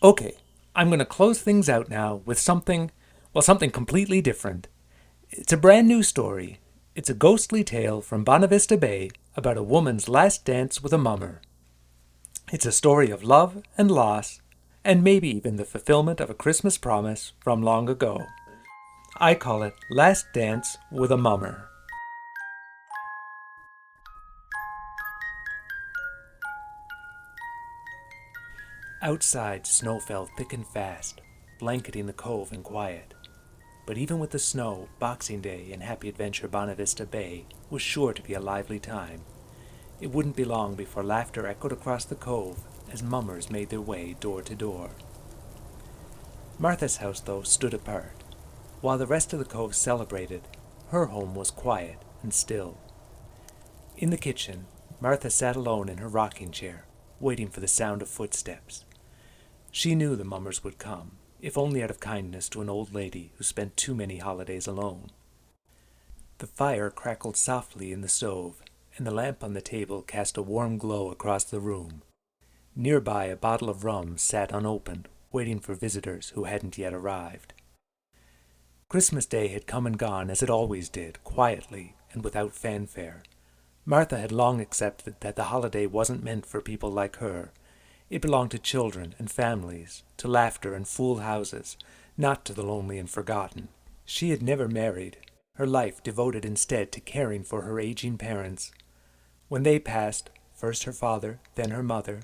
Okay, I'm going to close things out now with something completely different. It's a brand new story. It's a ghostly tale from Bonavista Bay about a woman's last dance with a mummer. It's a story of love and loss, and maybe even the fulfillment of a Christmas promise from long ago. I call it Last Dance with a Mummer. Outside, snow fell thick and fast, blanketing the cove in quiet. But even with the snow, Boxing Day in Happy Adventure Bonavista Bay was sure to be a lively time. It wouldn't be long before laughter echoed across the cove as mummers made their way door to door. Martha's house, though, stood apart. While the rest of the cove celebrated, her home was quiet and still. In the kitchen, Martha sat alone in her rocking chair, waiting for the sound of footsteps. She knew the mummers would come, if only out of kindness to an old lady who spent too many holidays alone. The fire crackled softly in the stove, and the lamp on the table cast a warm glow across the room. Nearby, a bottle of rum sat unopened, waiting for visitors who hadn't yet arrived. Christmas Day had come and gone as it always did, quietly and without fanfare. Martha had long accepted that the holiday wasn't meant for people like her. It belonged to children and families, to laughter and full houses, not to the lonely and forgotten. She had never married, her life devoted instead to caring for her aging parents. When they passed, first her father, then her mother,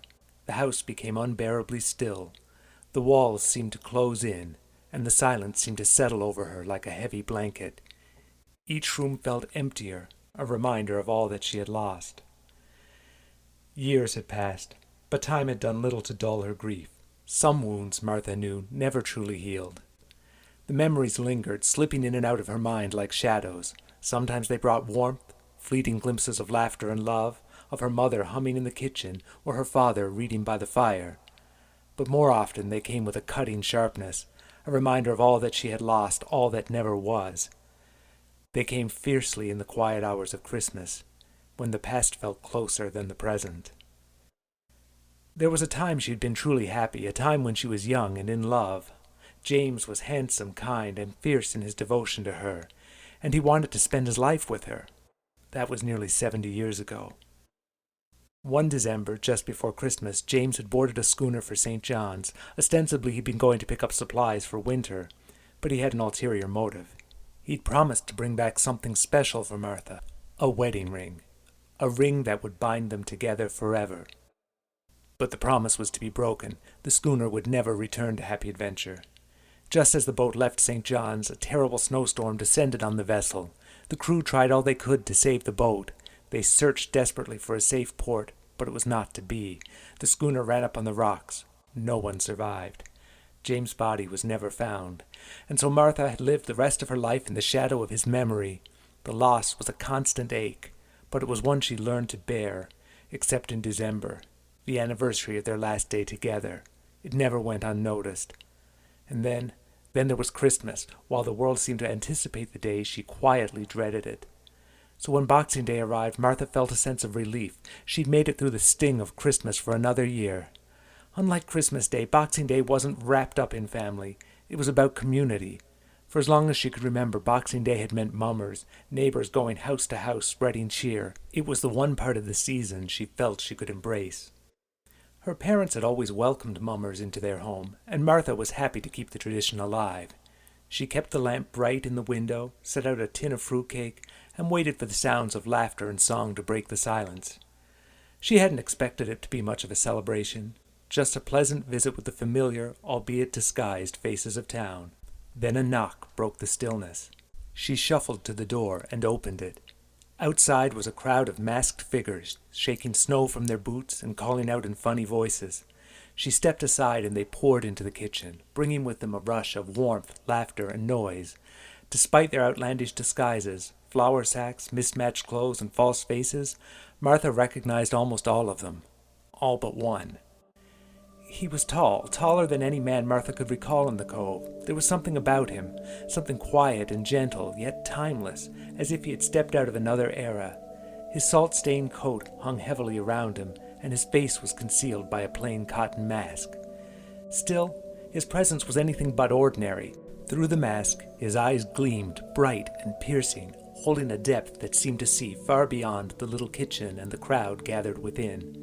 the house became unbearably still. The walls seemed to close in, and the silence seemed to settle over her like a heavy blanket. Each room felt emptier, a reminder of all that she had lost. Years had passed, but time had done little to dull her grief. Some wounds, Martha knew, never truly healed. The memories lingered, slipping in and out of her mind like shadows. Sometimes they brought warmth, fleeting glimpses of laughter and love, of her mother humming in the kitchen, or her father reading by the fire. But more often they came with a cutting sharpness, a reminder of all that she had lost, all that never was. They came fiercely in the quiet hours of Christmas, when the past felt closer than the present. There was a time she had been truly happy, a time when she was young and in love. James was handsome, kind, and fierce in his devotion to her, and he wanted to spend his life with her. That was nearly 70 years ago. One December, just before Christmas, James had boarded a schooner for St. John's. Ostensibly he'd been going to pick up supplies for winter, but he had an ulterior motive. He'd promised to bring back something special for Martha, a wedding ring, a ring that would bind them together forever. But the promise was to be broken. The schooner would never return to Happy Adventure. Just as the boat left St. John's, a terrible snowstorm descended on the vessel. The crew tried all they could to save the boat. They searched desperately for a safe port, but it was not to be. The schooner ran up on the rocks. No one survived. James' body was never found, and so Martha had lived the rest of her life in the shadow of his memory. The loss was a constant ache, but it was one she learned to bear, except in December, the anniversary of their last day together. It never went unnoticed. And then there was Christmas. While the world seemed to anticipate the day, she quietly dreaded it. So when Boxing Day arrived, Martha felt a sense of relief. She'd made it through the sting of Christmas for another year. Unlike Christmas Day, Boxing Day wasn't wrapped up in family. It was about community. For as long as she could remember, Boxing Day had meant mummers, neighbors going house to house spreading cheer. It was the one part of the season she felt she could embrace. Her parents had always welcomed mummers into their home, and Martha was happy to keep the tradition alive. She kept the lamp bright in the window, set out a tin of fruitcake, and waited for the sounds of laughter and song to break the silence. She hadn't expected it to be much of a celebration, just a pleasant visit with the familiar, albeit disguised, faces of town. Then a knock broke the stillness. She shuffled to the door and opened it. Outside was a crowd of masked figures, shaking snow from their boots and calling out in funny voices. She stepped aside and they poured into the kitchen, bringing with them a rush of warmth, laughter, and noise. Despite their outlandish disguises, flour sacks, mismatched clothes, and false faces, Martha recognized almost all of them. All but one. He was tall, taller than any man Martha could recall in the cove. There was something about him, something quiet and gentle, yet timeless, as if he had stepped out of another era. His salt-stained coat hung heavily around him, and his face was concealed by a plain cotton mask. Still, his presence was anything but ordinary. Through the mask, his eyes gleamed, bright and piercing, holding a depth that seemed to see far beyond the little kitchen and the crowd gathered within.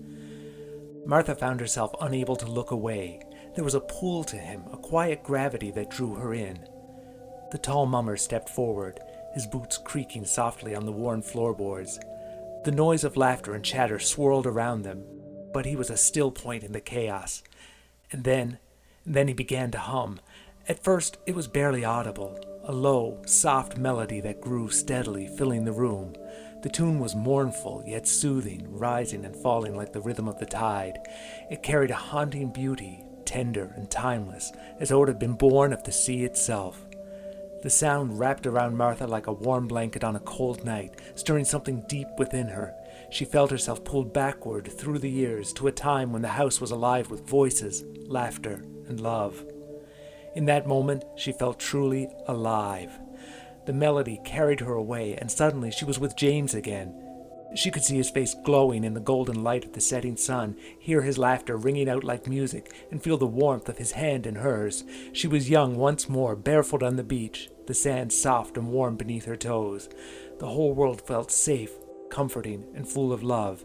Martha found herself unable to look away. There was a pull to him, a quiet gravity that drew her in. The tall mummer stepped forward, his boots creaking softly on the worn floorboards. The noise of laughter and chatter swirled around them, but he was a still point in the chaos. And then he began to hum. At first, it was barely audible, a low, soft melody that grew steadily, filling the room. The tune was mournful, yet soothing, rising and falling like the rhythm of the tide. It carried a haunting beauty, tender and timeless, as though it had been born of the sea itself. The sound wrapped around Martha like a warm blanket on a cold night, stirring something deep within her. She felt herself pulled backward through the years to a time when the house was alive with voices, laughter, and love. In that moment, she felt truly alive. The melody carried her away, and suddenly she was with James again. She could see his face glowing in the golden light of the setting sun, hear his laughter ringing out like music, and feel the warmth of his hand in hers. She was young once more, barefoot on the beach, the sand soft and warm beneath her toes. The whole world felt safe, comforting, and full of love.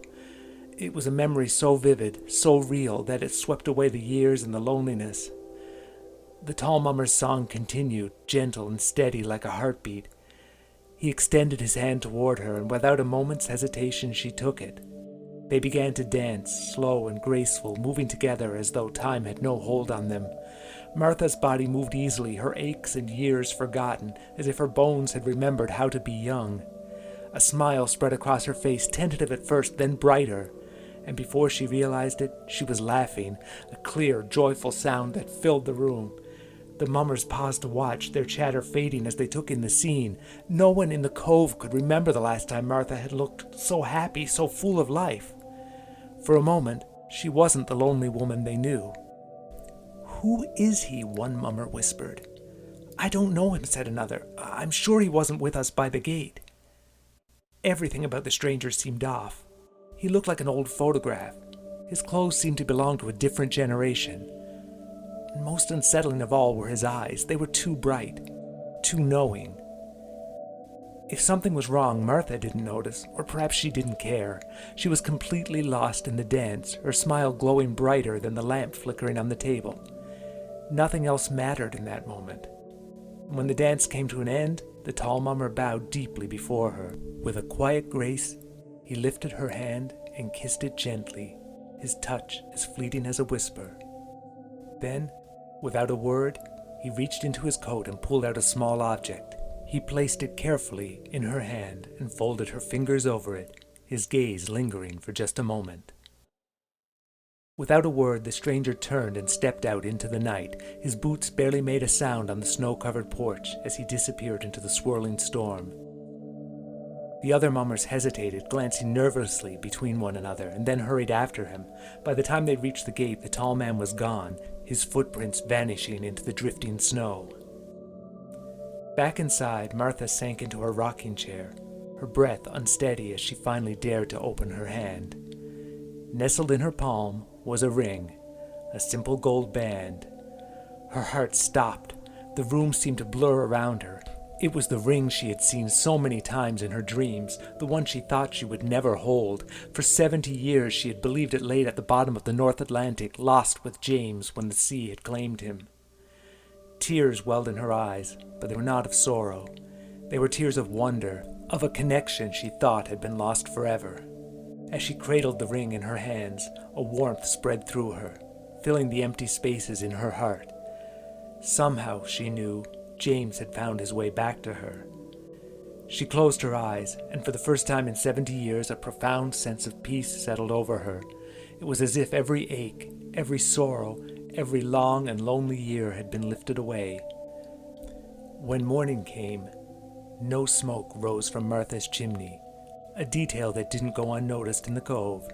It was a memory so vivid, so real, that it swept away the years and the loneliness. The tall mummer's song continued, gentle and steady like a heartbeat. He extended his hand toward her, and without a moment's hesitation she took it. They began to dance, slow and graceful, moving together as though time had no hold on them. Martha's body moved easily, her aches and years forgotten, as if her bones had remembered how to be young. A smile spread across her face, tentative at first, then brighter. And before she realized it, she was laughing, a clear, joyful sound that filled the room. The mummers paused to watch, their chatter fading as they took in the scene. No one in the cove could remember the last time Martha had looked so happy, so full of life. For a moment, she wasn't the lonely woman they knew. "Who is he?" one mummer whispered. "I don't know him," said another. "I'm sure he wasn't with us by the gate." Everything about the stranger seemed off. He looked like an old photograph. His clothes seemed to belong to a different generation. And most unsettling of all were his eyes. They were too bright, too knowing. If something was wrong, Martha didn't notice, or perhaps she didn't care. She was completely lost in the dance, her smile glowing brighter than the lamp flickering on the table. Nothing else mattered in that moment. When the dance came to an end, the tall mummer bowed deeply before her. With a quiet grace, he lifted her hand and kissed it gently, his touch as fleeting as a whisper. Then, without a word, he reached into his coat and pulled out a small object. He placed it carefully in her hand and folded her fingers over it, his gaze lingering for just a moment. Without a word, the stranger turned and stepped out into the night. His boots barely made a sound on the snow-covered porch as he disappeared into the swirling storm. The other mummers hesitated, glancing nervously between one another, and then hurried after him. By the time they reached the gate, the tall man was gone, his footprints vanishing into the drifting snow. Back inside, Martha sank into her rocking chair, her breath unsteady as she finally dared to open her hand. Nestled in her palm was a ring, a simple gold band. Her heart stopped. The room seemed to blur around her. It was the ring she had seen so many times in her dreams, the one she thought she would never hold. For 70 years she had believed it lay at the bottom of the North Atlantic, lost with James when the sea had claimed him. Tears welled in her eyes, but they were not of sorrow. They were tears of wonder, of a connection she thought had been lost forever. As she cradled the ring in her hands, a warmth spread through her, filling the empty spaces in her heart. Somehow, she knew, James had found his way back to her. She closed her eyes, and for the first time in 70 years, a profound sense of peace settled over her. It was as if every ache, every sorrow, every long and lonely year had been lifted away. When morning came, no smoke rose from Martha's chimney, a detail that didn't go unnoticed in the cove.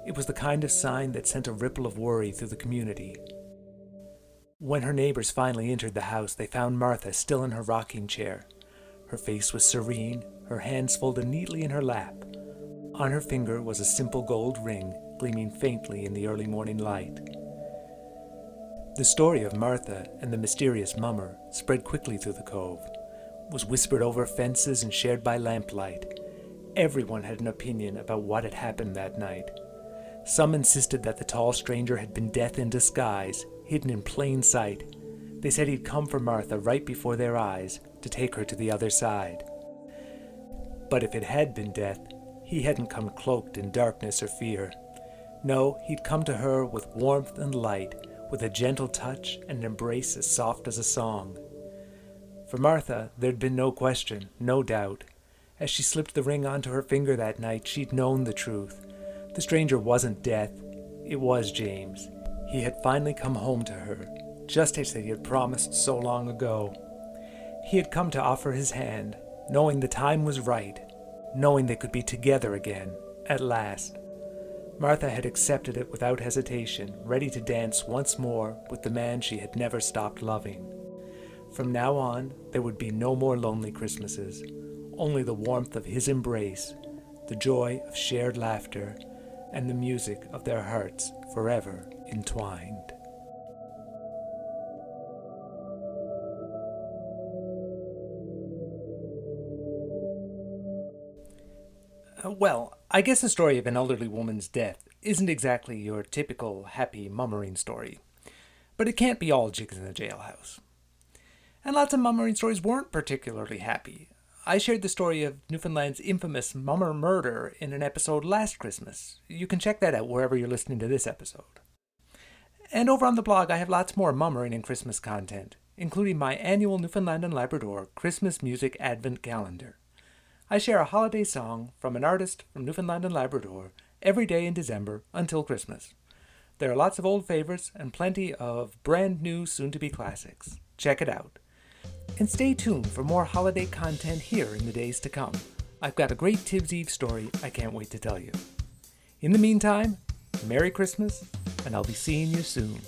It was the kind of sign that sent a ripple of worry through the community. When her neighbors finally entered the house, they found Martha still in her rocking chair. Her face was serene, her hands folded neatly in her lap. On her finger was a simple gold ring, gleaming faintly in the early morning light. The story of Martha and the mysterious mummer spread quickly through the cove, was whispered over fences and shared by lamplight. Everyone had an opinion about what had happened that night. Some insisted that the tall stranger had been death in disguise, hidden in plain sight. They said he'd come for Martha right before their eyes to take her to the other side. But if it had been death, he hadn't come cloaked in darkness or fear. No, he'd come to her with warmth and light, with a gentle touch and an embrace as soft as a song. For Martha, there'd been no question, no doubt. As she slipped the ring onto her finger that night, she'd known the truth. The stranger wasn't death, it was James. He had finally come home to her, just as he had promised so long ago. He had come to offer his hand, knowing the time was right, knowing they could be together again, at last. Martha had accepted it without hesitation, ready to dance once more with the man she had never stopped loving. From now on, there would be no more lonely Christmases, only the warmth of his embrace, the joy of shared laughter, and the music of their hearts forever entwined. Well, I guess the story of an elderly woman's death isn't exactly your typical happy mummering story. But it can't be all jigs in the jailhouse. And lots of mummering stories weren't particularly happy. I shared the story of Newfoundland's infamous mummer murder in an episode last Christmas. You can check that out wherever you're listening to this episode. And over on the blog, I have lots more mummering and Christmas content, including my annual Newfoundland and Labrador Christmas Music Advent Calendar. I share a holiday song from an artist from Newfoundland and Labrador every day in December until Christmas. There are lots of old favorites and plenty of brand new soon-to-be classics. Check it out. And stay tuned for more holiday content here in the days to come. I've got a great Tibbs Eve story I can't wait to tell you. In the meantime, Merry Christmas, and I'll be seeing you soon.